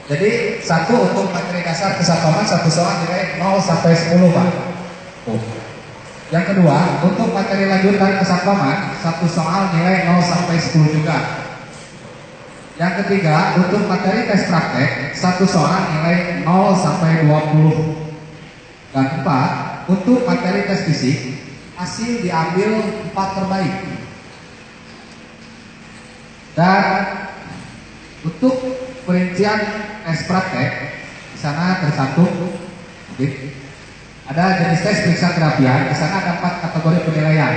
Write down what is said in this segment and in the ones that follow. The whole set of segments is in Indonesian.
Jadi satu untuk materi dasar kesatpaman satu soal nilai 0 sampai 10 Pak. Yang kedua untuk materi lanjutan kesatpaman satu soal nilai 0 sampai 10 juga. Yang ketiga untuk materi tes praktek satu soal nilai 0 sampai 20. Dan empat untuk materi tes fisik hasil diambil 4 terbaik. Dan untuk perincian tes praktek di sana tercantum ada jenis tes periksa terapian. Di sana ada 4 kategori penilaian.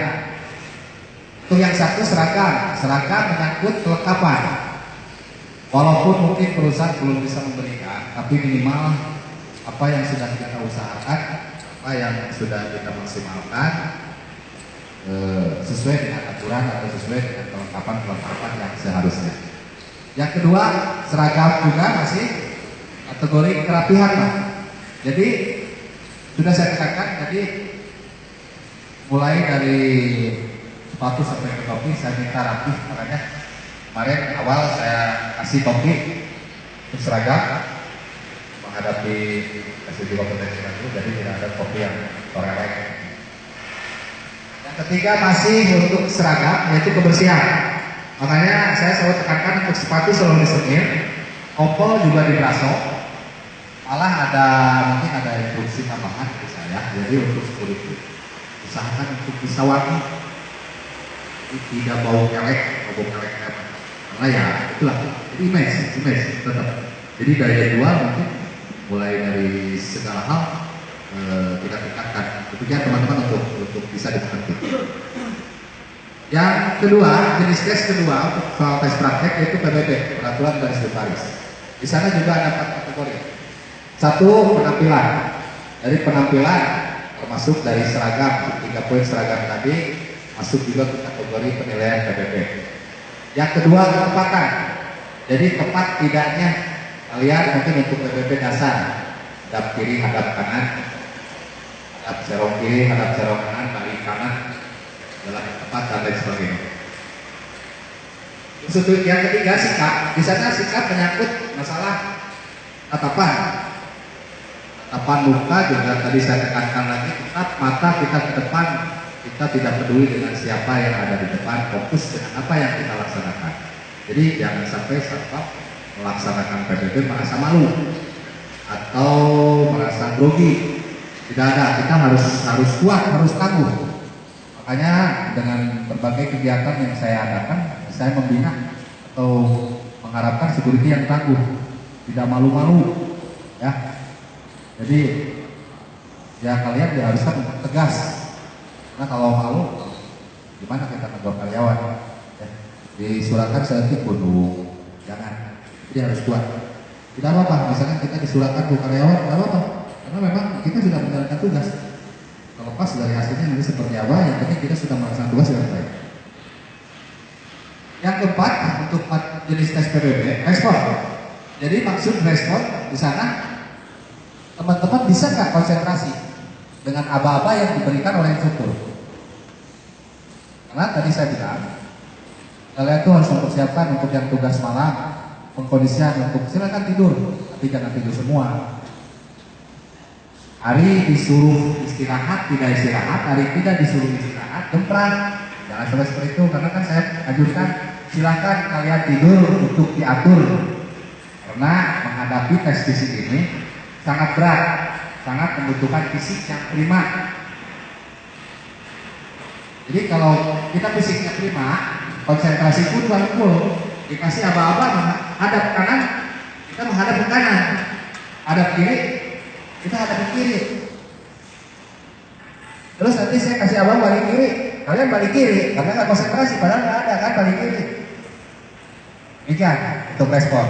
Untuk yang satu seragam menyangkut kelengkapan. Walaupun mungkin perusahaan belum bisa memberikan, tapi minimal apa yang sudah kita usahakan, apa yang sudah kita maksimalkan sesuai dengan aturan atau sesuai dengan kelengkapan yang seharusnya. Yang kedua, seragam juga masih kategori kerapihan Pak. Jadi sudah saya katakan, jadi mulai dari sepatu sampai ke topi saya minta rapih. Makanya kemarin awal saya kasih topi untuk seragam menghadapi kasih di kompetensi itu, jadi tidak ada topi yang korelek. Yang ketiga masih untuk seragam yaitu kebersihan. Makanya saya selalu tekankan untuk sepatu selalu disemir, kompol juga diberaso. Malah mungkin ada instruksi tambahan dari saya. Jadi untuk kulit usahakan untuk bisa wangi, tidak bau kelek, karena ya itulah itu image tetap. Jadi daya jual mungkin mulai dari segala hal kita tingkatkan. Demikian teman-teman untuk bisa dimengerti. Yang kedua, jenis tes kedua untuk soal tes praktek yaitu PBB, peraturan garis baris. Di sana juga ada 4 kategori. Satu, penampilan. Dari penampilan termasuk dari seragam, 3 poin seragam tadi masuk juga ke kategori penilaian PBB. Yang kedua, ketepatan. Jadi tepat tidaknya kalian mungkin untuk PBB dasar, hadap kiri, hadap kanan, hadap serong kiri, hadap serong kanan, balik kanan adalah tepat dan lain sebagainya. Untuk yang ketiga, sikap. Di sana sikap menyangkut masalah tatapan muka juga tadi saya tekankan lagi, tetap mata kita ke depan, kita tidak peduli dengan siapa yang ada di depan, fokus dengan apa yang kita laksanakan. Jadi jangan sampai satpam melaksanakan PBB merasa malu atau merasa grogi. Tidak ada, kita harus kuat, harus tangguh. Makanya dengan berbagai kegiatan yang saya adakan, saya membina atau mengharapkan security yang tangguh, tidak malu-malu, ya. Jadi ya kalian diharuskan untuk tegas. Karena kalau malu, gimana kita menegur karyawan? Ya. Disuratkan seetik pun, jangan. Jadi harus kuat. Tidak apa-apa, misalkan kita disuratkan ke karyawan, tidak apa-apa. Karena memang kita sudah menjalankan tugas. Lepas dari hasilnya nanti seperti apa, yang penting kita sudah melaksanakan tugas dengan baik. Yang keempat, untuk jenis tes PBB, respon. Jadi maksud respon di sana, teman-teman bisa nggak konsentrasi dengan aba-aba yang diberikan oleh instruktur? Karena tadi saya bilang, kalian tuh harus mempersiapkan untuk yang tugas malam, pengkondisian untuk silakan tidur, tapi jangan tidur semua. Hari disuruh istirahat, tidak istirahat. Hari tidak disuruh istirahat, gemprak. Jangan sampai seperti itu, karena kan saya anjurkan silakan kalian tidur untuk diatur. Karena menghadapi tes fisik ini sangat berat, sangat membutuhkan fisik yang prima. Jadi kalau kita fisiknya prima, konsentrasi pun full. Dikasih aba-aba menghadap kanan, kita menghadap ke kanan. Hadap kiri, kita hadap ke kiri. Terus nanti saya kasih abang balik kiri, kalian balik kiri, karena nggak konsentrasi, padahal nggak ada kan balik kiri. Demikian untuk respon.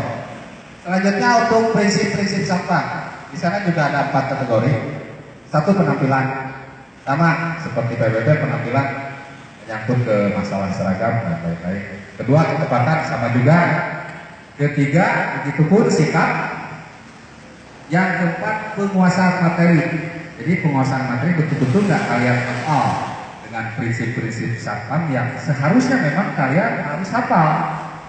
Selanjutnya untuk prinsip-prinsip satpam. Di sana juga ada 4 kategori. Satu, penampilan, sama seperti PBB, penampilan menyangkut ke masalah seragam dan lain-lain. Kedua, ketepatan, sama juga. Ketiga, begitupun sikap. Yang keempat, penguasaan materi. Jadi penguasaan materi betul-betul nggak kalian hafal dengan prinsip-prinsip satpam yang seharusnya memang kalian harus hafal.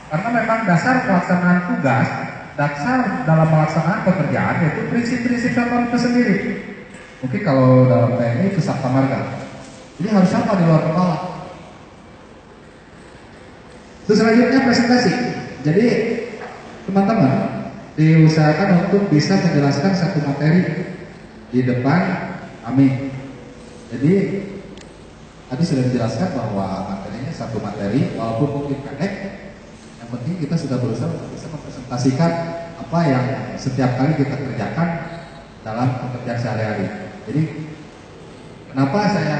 Karena memang dasar pelaksanaan tugas dasar dalam melaksanakan pekerjaan yaitu prinsip-prinsip satpam itu sendiri. Mungkin kalau dalam TNI itu Sabta Marga. Jadi harus apa di luar kepala. Terus selanjutnya presentasi. Jadi teman-teman diusahakan untuk bisa menjelaskan satu materi di depan kami. Jadi tadi sudah dijelaskan bahwa materinya satu materi, walaupun mungkin pendek, yang penting kita sudah berusaha untuk bisa mempresentasikan apa yang setiap kali kita kerjakan dalam pekerjaan sehari-hari. Jadi kenapa saya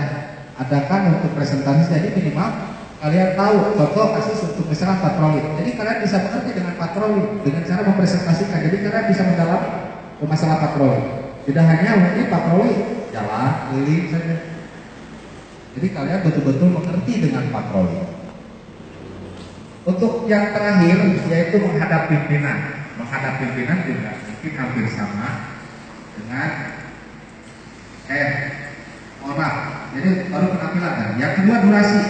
adakan untuk presentasi? Jadi minimal kalian tahu contoh kasus untuk misalnya patroli. Jadi kalian bisa mengerti dengan patroli dengan cara mempresentasikan. Jadi kalian bisa mendalami masalah patroli. Tidak hanya mungkin patroli jalan keliling saja. Jadi kalian betul-betul mengerti dengan patroli. Untuk yang terakhir yaitu menghadap pimpinan. Menghadap pimpinan juga mungkin hampir sama dengan orang. Jadi baru penampilan kan. Yang kedua durasi.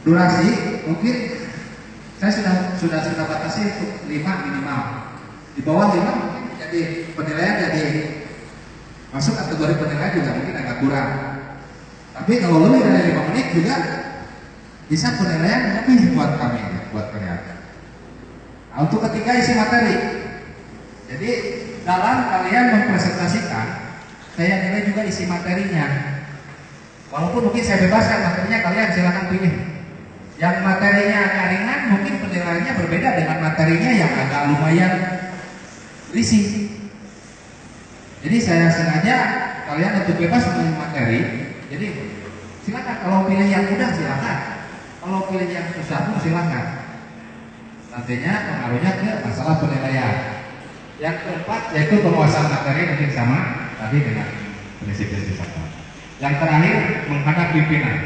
Durasi mungkin saya sudah batasi untuk 5 minimal. Di bawah 5 mungkin jadi penilaian jadi masuk kategori penilaian juga mungkin agak kurang. Tapi kalau lebih dari 5 menit juga bisa penilaian lebih buat kami, buat kalian. Nah, untuk ketiga isi materi. Jadi dalam kalian mempresentasikan, saya nilai juga isi materinya. Walaupun mungkin saya bebaskan materinya, kalian silakan pilih. Yang materinya agak ringan, mungkin penilaiannya berbeda dengan materinya yang agak lumayan berisi. Jadi saya sengaja kalian untuk bebas memilih materi. Jadi silakan, kalau pilih yang mudah silakan, kalau pilih yang susah pun silakan. Nantinya pengaruhnya ke masalah penilaian. Yang keempat yaitu penguasaan materi mungkin sama tadi dengan prinsip-prinsip sama. Yang terakhir menghadap pimpinan.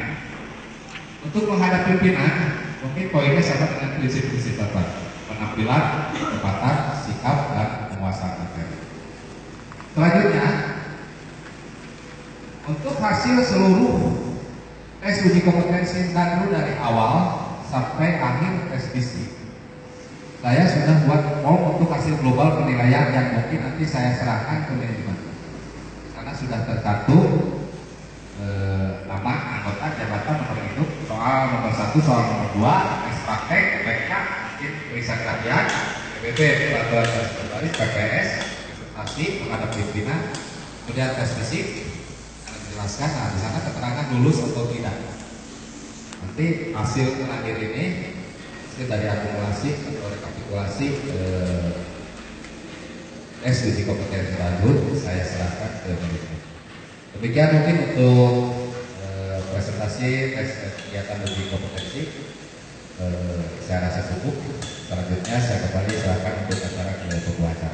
Untuk menghadap pimpinan mungkin poinnya sama dengan prinsip-prinsip apa? Penampilan, ketepatan, sikap, dan penguasaan materi. Selanjutnya, untuk hasil seluruh tes uji kompetensi dan dari awal sampai akhir tes fisik, saya sudah buat form untuk hasil global penilaian yang mungkin nanti saya serahkan ke manajemen. Karena sudah tercantum nama, anggota, jabatan, nomor hidup, soal nomor 1, soal nomor 2, tes praktek, PK, mungkin tulisan kajian, PBB, peraturan tes berbaris, PPS, presentasi, menghadap pimpinan, kemudian tes fisik, akan dijelaskan. Nah, di sana keterangan lulus atau tidak. Nanti hasil terakhir ini hasil dari akumulasi atau rekapitulasi tes uji kompetensi lanjut saya serahkan ke manajemen. Demikian mungkin untuk presentasi tes kegiatan uji kompetensi. Saya rasa cukup. Selanjutnya saya kembali serahkan untuk acara ke pembahasan.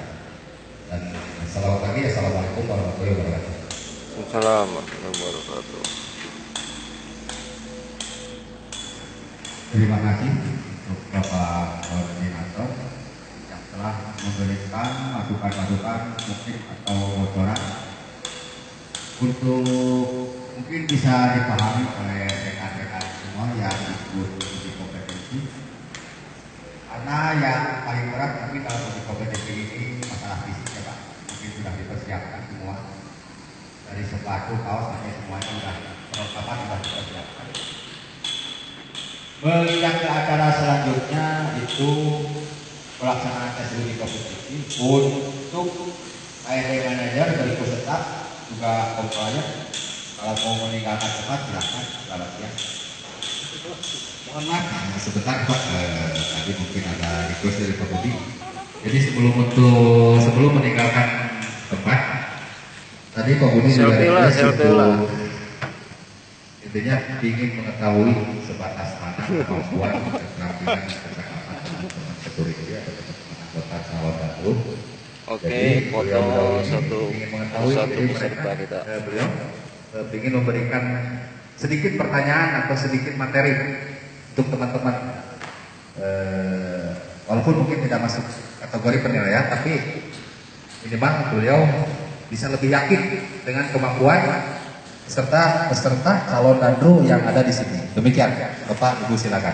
Dan selamat pagi, assalamualaikum warahmatullahi wabarakatuh. Assalamualaikum warahmatullahi wabarakatuh. Terima kasih untuk Bapak Koordinator yang telah memberikan masukan-masukan mungkin atau bocoran untuk mungkin bisa dipahami oleh rekan-rekan semua yang ikut uji kompetensi. Karena yang paling berat mungkin dalam uji kompetensi ini masalah fisik ya Pak. Mungkin sudah dipersiapkan semua dari sepatu, kaos sampai semuanya sudah perlengkapan sudah dipersiapkan. Melihat ke acara selanjutnya itu pelaksanaan tes uji kompetensi untuk HRD manajer dari peserta juga komplain. Kalau mau meninggalkan tempat silahkan, selamat siang. Mohon maaf sebentar Pak, tadi mungkin ada request dari Pak Budi. Jadi sebelum meninggalkan tempat, tadi Pak Budi juga request untuk intinya ingin mengetahui sebatas mana kemampuan dan keterampilan kesehatan teman-teman security atau teman-teman anggota calon dapur. Oke, foto satu peserta kita. Beliau ingin memberikan sedikit pertanyaan atau sedikit materi untuk teman-teman. Walaupun mungkin tidak masuk kategori penilaian, tapi minimal beliau bisa lebih yakin dengan kemampuan serta peserta calon danru yang ada di sini. Demikian, Bapak Ibu silakan.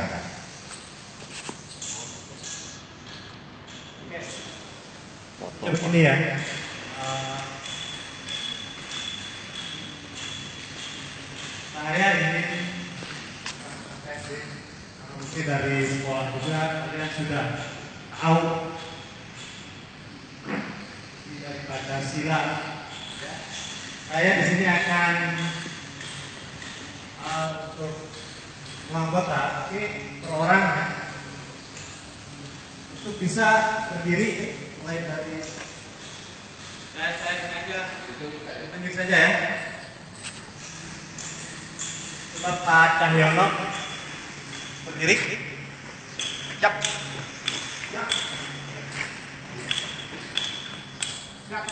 foto. Begini ya. Saya ingin mungkin dari sekolah juga kalian sudah tahu dari Pancasila. Ya. Saya di sini akan untuk menganggota, tapi per orang untuk bisa berdiri mulai dari saya sengaja tunjuk saja ya. Coba Pak Cahyono berdiri. Siap. Siap. Siap.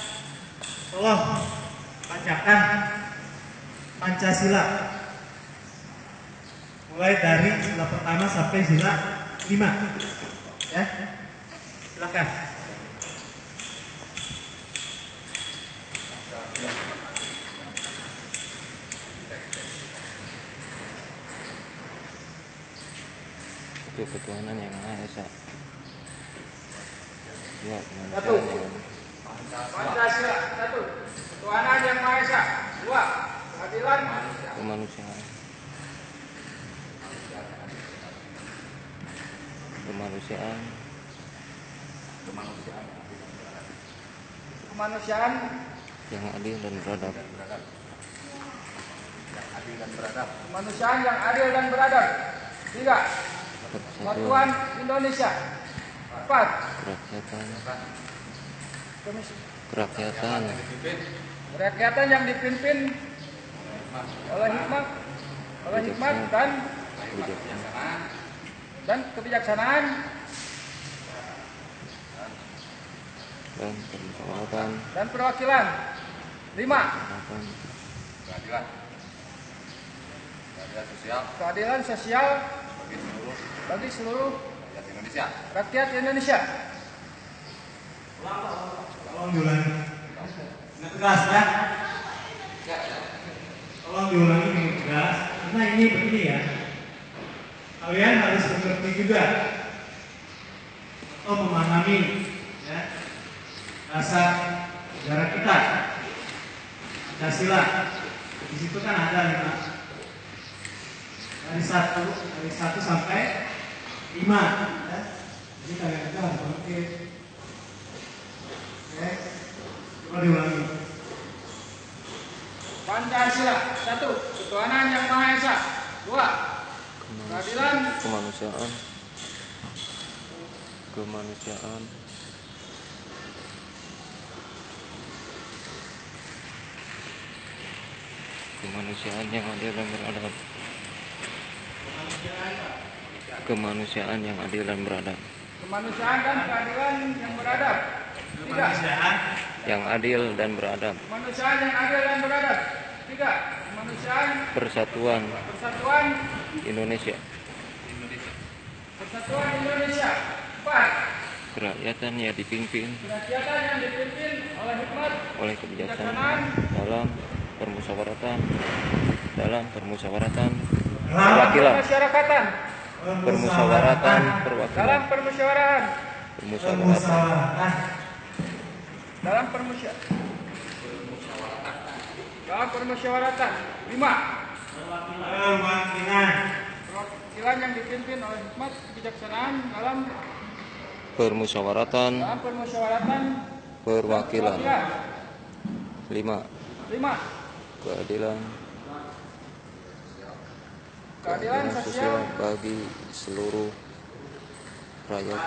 Tolong bacakan Pancasila mulai dari sila pertama sampai sila 5. Ya. Silakan. Itu ketuhanan yang Maha Esa. Dua, Satu. Pancasila. Satu. Ketuhanan yang Maha Esa. Dua. Keadilan. kemanusiaan. Kemanusiaan. Kemanusiaan Yang adil dan beradab. Kemanusiaan yang adil dan beradab. 3. Persatuan Indonesia. 4. Kerakyatan. Komisi- Kerakyatan. Kerakyatan yang dipimpin oleh hikmat Kebijaksanaan. dan kebijaksanaan Dan permusyawaratan. dan perwakilan. 5. Keadilan sosial bagi seluruh rakyat Indonesia. Tolong diulangi. Nggak tegas ya. Tolong diulangi dengan tegas. Karena ini begini ya. Kalian harus mengerti juga atau memahami ya, dasar negara kita. Pancasila. Di situ kan ada 5. Dari 1 sampai 5 ya. Jadi kalian juga harus mengerti. Oke. Coba diulangi. Pancasila. 1. Ketuhanan yang Maha Esa. 2. Keadilan. Kemanusiaan. Kemanusiaan. Kemanusiaan yang adil dan beradab. Kemanusiaan yang adil dan beradab. Kemanusiaan dan keadilan yang beradab. 3. Kemanusiaan. Yang adil dan beradab. Kemanusiaan yang adil dan beradab. 3. Kemanusiaan Persatuan persatuan Indonesia. persatuan Indonesia. 4. Kerakyatan yang dipimpin Kerakyatan yang dipimpin oleh hikmat oleh kebijaksanaan dalam permusyawaratan perwakilan. Permusyawaratan. Permusyawaratan perwakilan. Dalam permusyawaratan. Permusyawaratan. Dalam permusyawaratan. 5. Perwakilan. Perwakilan yang dipimpin oleh hikmat kebijaksanaan dalam Permusyawaratan perwakilan. 5. 5. Keadilan Keadilan sosial bagi seluruh rakyat.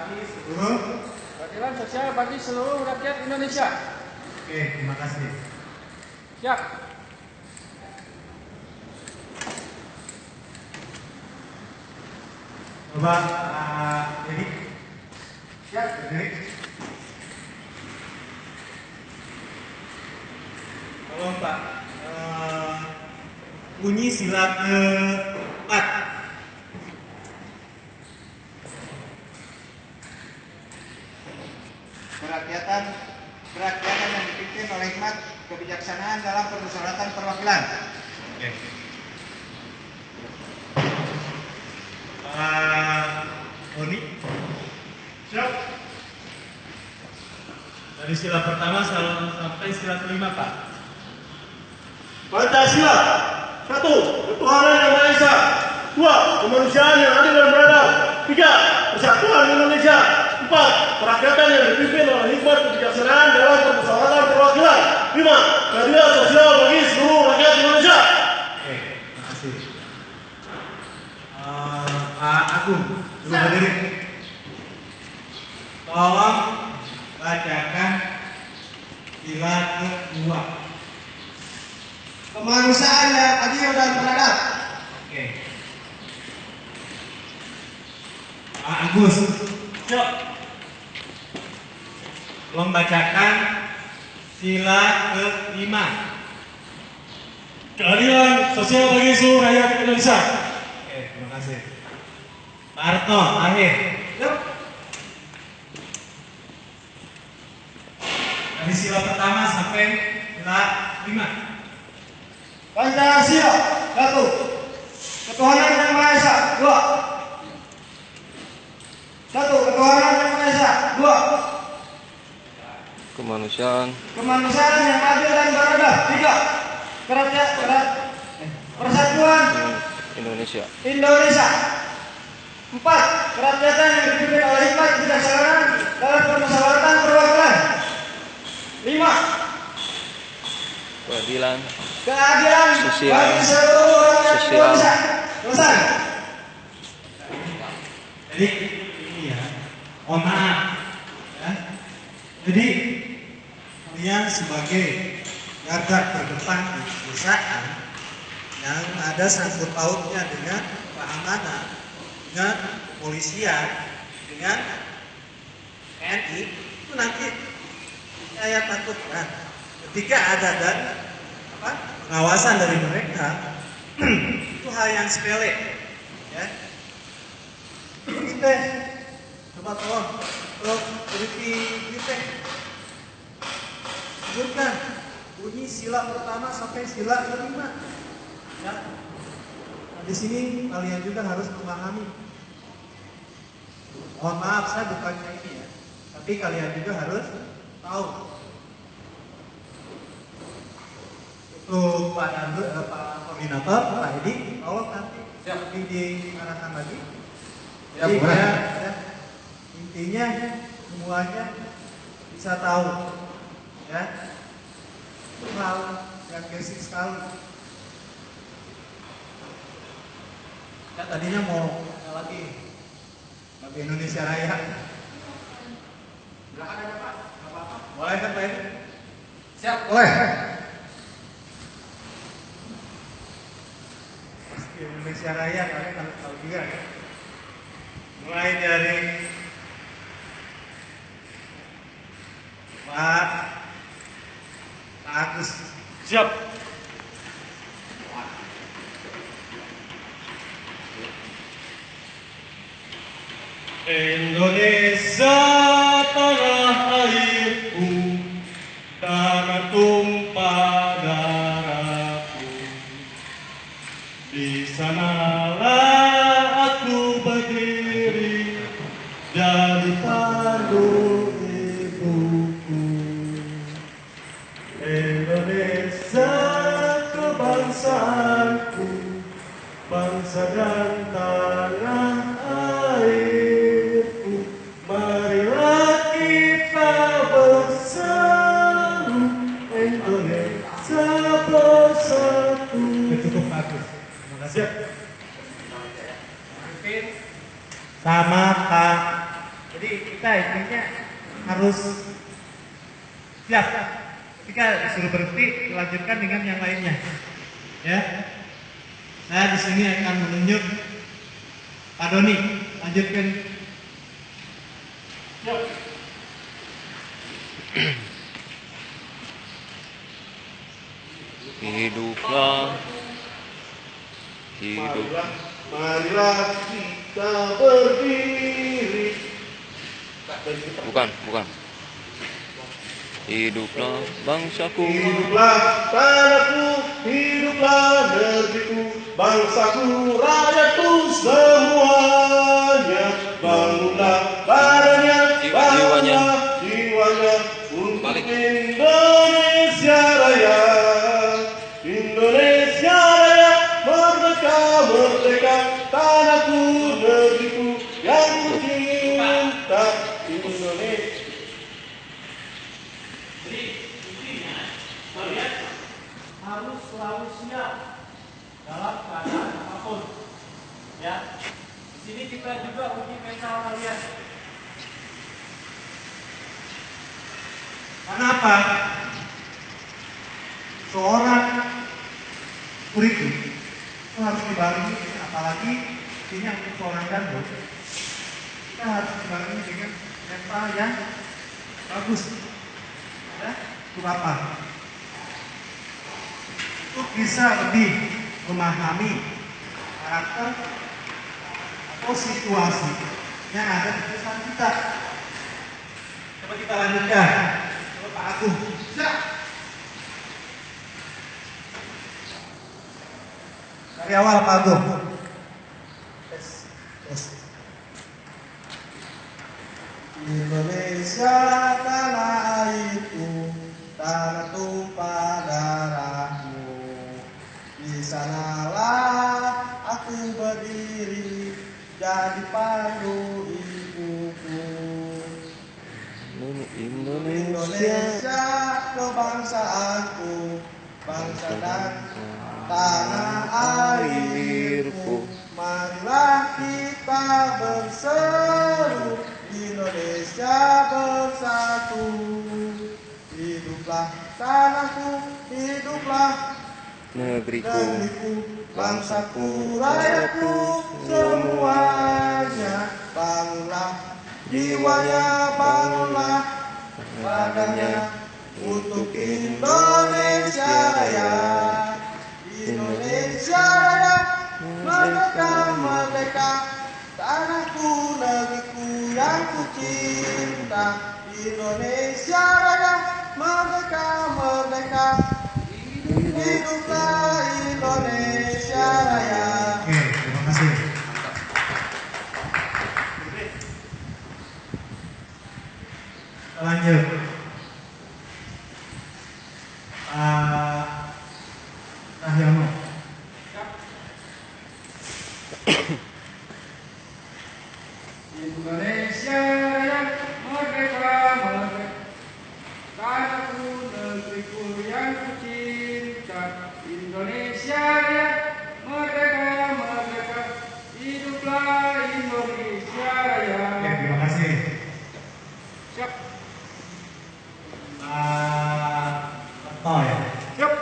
Keadilan sosial bagi seluruh rakyat Indonesia. Oke, terima kasih. Siap. Coba jadi Siap. jadi tolong Pak bunyi sila ke-4. Kerakyatan yang dipimpin oleh hikmat kebijaksanaan dalam permusyawaratan perwakilan. Oke. Oni. Siap. Dari sila pertama sampai sila kelima, Pak. Pancasila. 1. Ketuhanan yang Maha Esa. 2. Kemanusiaan yang adil dan beradab. 3. Persatuan Indonesia. 4. Perakyatan yang dipimpin oleh hikmat kebijaksanaan dalam permusyawaratan perwakilan. 5. Keadilan sosial bagi seluruh rakyat Indonesia. Oke, terima kasih. Pak Agung, dulu berdiri. Tolong bacakan sila kedua. Kemanusiaan yang adil dan beradab. Oke. Pak Agus, siap. Tolong bacakan sila kelima. Keadilan sosial bagi seluruh rakyat Indonesia. Oke, terima kasih. Pak Arto, akhir. Yuk. Dari sila pertama sampai sila kelima. Pancasila. 1. Ketuhanan yang Maha Esa. 2. 1. Ketuhanan yang Maha Esa. 2. Kemanusiaan. Kemanusiaan yang adil dan beradab. 3. Persatuan Indonesia. Indonesia. 4. Kerakyatan yang dipimpin oleh hikmat kebijaksanaan dalam permusyawaratan perwakilan. 5. Keadilan. Keadilan Sosial. bagi seluruh rakyat Sosial. Indonesia. Selesai. Jadi ini ya, mohon maaf ya. Jadi kalian sebagai garda terdepan di pedesaan yang ada sangkut pautnya dengan keamanan, dengan kepolisian, dengan TNI, itu nanti saya takutkan ketika ada dan pengawasan dari mereka itu hal yang sepele ya. Ini teh coba tolong berhenti teh sebutkan bunyi sila pertama sampai sila kelima ya. Nah, di sini kalian juga harus memahami. Mohon maaf saya bukannya ini ya, tapi kalian juga harus tahu. Untuk Pak Koordinator, Pak Edi, tolong nanti lebih diarahkan lagi. Ya, Jadi boleh. ya, intinya semuanya bisa tahu, ya. Itu hal yang basic sekali. Ya tadinya mau lagi bagi Indonesia Raya. Silakan aja Pak, nggak apa-apa. Boleh kan Pak Edi? Siap, boleh. Indonesia Raya kalian harus tahu juga ya. Mulai dari Pak Agus. Siap. Indonesia tanah airku, tanah tumpah darahku. Di sanalah aku berdiri jadi pandu ibuku. Indonesia kebangsaanku, bangsa dan tanah airku. Marilah kita bersatu, Indonesia bersatu. Cukup bagus. Terima kasih. Siap. Sama Pak. Jadi kita intinya harus siap. Ketika disuruh berhenti, dilanjutkan dengan yang lainnya. Ya. Saya di sini akan menunjuk Pak Doni. Lanjutkan. Yuk. Hiduplah. Hidup. Marilah kita berdiri. Bukan. Hiduplah bangsaku. Hiduplah tanahku, hiduplah negeriku, bangsaku, rakyatku semuanya. Bangunlah badannya, bangunlah jiwanya, untuk Indonesia Raya, Indonesia Raya, merdeka, merdeka, tanahku, negeriku yang ku cinta, Indonesia. Jadi intinya kalian harus selalu siap dalam keadaan apapun. Ya, di sini kita juga uji mental kalian. Kenapa? Seorang murid itu harus dibarengi, apalagi ini untuk seorang gandul, kita harus dibarengi dengan mental yang bagus. Ya, untuk apa? Untuk bisa lebih memahami karakter atau situasi yang ada di depan kita. Coba kita lanjutkan. Coba Pak Agung. Bisa. Dari awal Pak Agung. Yes. Indonesia tanah airku, tanah tumpah darahmu. Di sanalah aku berdiri, jadi pandu ibuku. Indonesia kebangsaanku, bangsa dan tanah airku. Marilah kita berseru, Indonesia bersatu. Hiduplah tanahku, hiduplah negeriku, bangsaku, rakyatku, semuanya. Bangunlah jiwanya, bangunlah badannya untuk Indonesia Raya. Indonesia Raya, merdeka, merdeka, tanahku, negeriku yang ku cinta. Indonesia Raya, merdeka, merdeka, hiduplah Indonesia Raya. Oke, terima kasih. Lanjut. Cahyono. Indonesia yang merdeka, merdeka, tanahku, negeriku yang ku cinta. Indonesia yang merdeka, merdeka, hiduplah Indonesia Raya. Oke, terima kasih. Siap. Betul ya. Siap.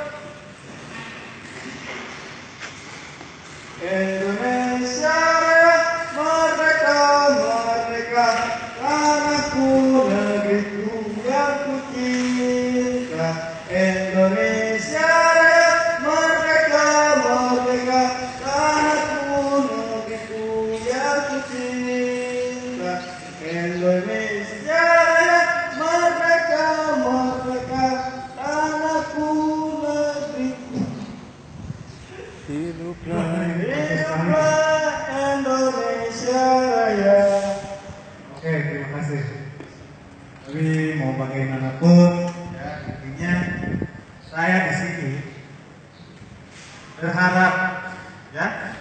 Indonesia Raya, merdeka, merdeka, tanahku, negeriku yang ku cinta. Indonesia Raya, merdeka, merdeka, tanahku, negeriku yang ku cinta. Indonesia Raya, merdeka, merdeka, tanahku, negeriku. Hiduplah Indonesia Raya. Oke, terima kasih. Tapi mau bagaimanapun, ya intinya saya di sini berharap, ya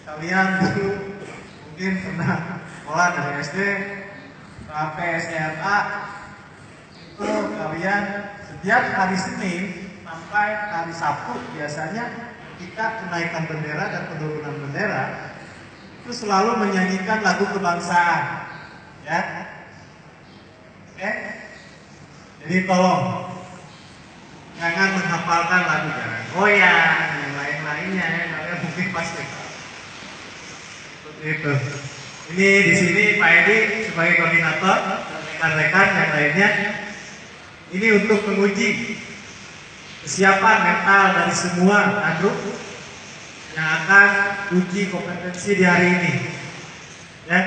kalian dulu mungkin pernah sekolah dari SD sampai SMA, itu kalian setiap hari Senin sampai hari Sabtu biasanya ketika kenaikan bendera dan penurunan bendera itu selalu menyanyikan lagu kebangsaan, ya. Oke, jadi tolong jangan menghafalkan lagu, jangan goyang yang lain-lainnya, ya. Kalian mungkin pasti seperti itu. Ini di sini Pak Edi sebagai koordinator dan rekan-rekan yang lainnya ini untuk menguji kesiapan mental dari semua grup yang akan uji kompetensi di hari ini. Ya,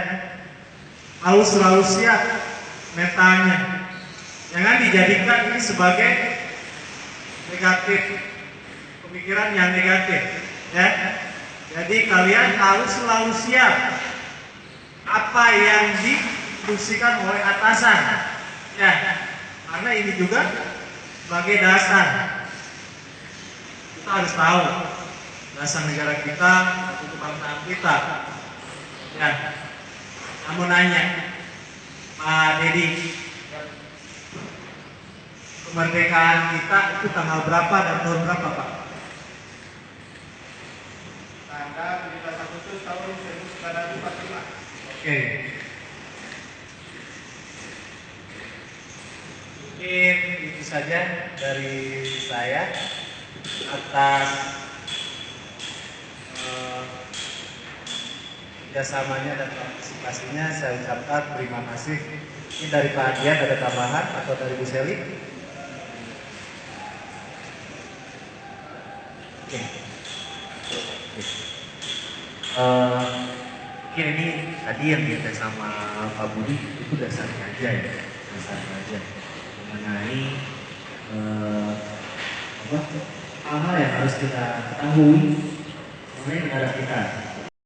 harus selalu siap mentalnya. Jangan dijadikan ini sebagai negatif, pemikiran yang negatif. Ya, jadi kalian harus selalu siap apa yang diinstruksikan oleh atasan. Ya, ini juga sebagai dasar. Kita harus tahu dasar negara kita, atau kebangsaan kita. Ya, kamu nanya, Pak Dedi, kemerdekaan kita itu tanggal berapa dan tahun berapa, Pak? Tanggal 17 Agustus tahun 1945. Oke. Mungkin itu saja dari saya atas kerjasamanya dan partisipasinya. Saya ucapkan terima kasih. Ini dari Pak Adian ada tambahan atau dari Bu Seli? Oke. Mungkin ini tadi yang kita sama Pak Budi itu dasarnya aja ya, dasarnya aja mengenai hal-hal yang harus kita ketahui mengenai negara kita.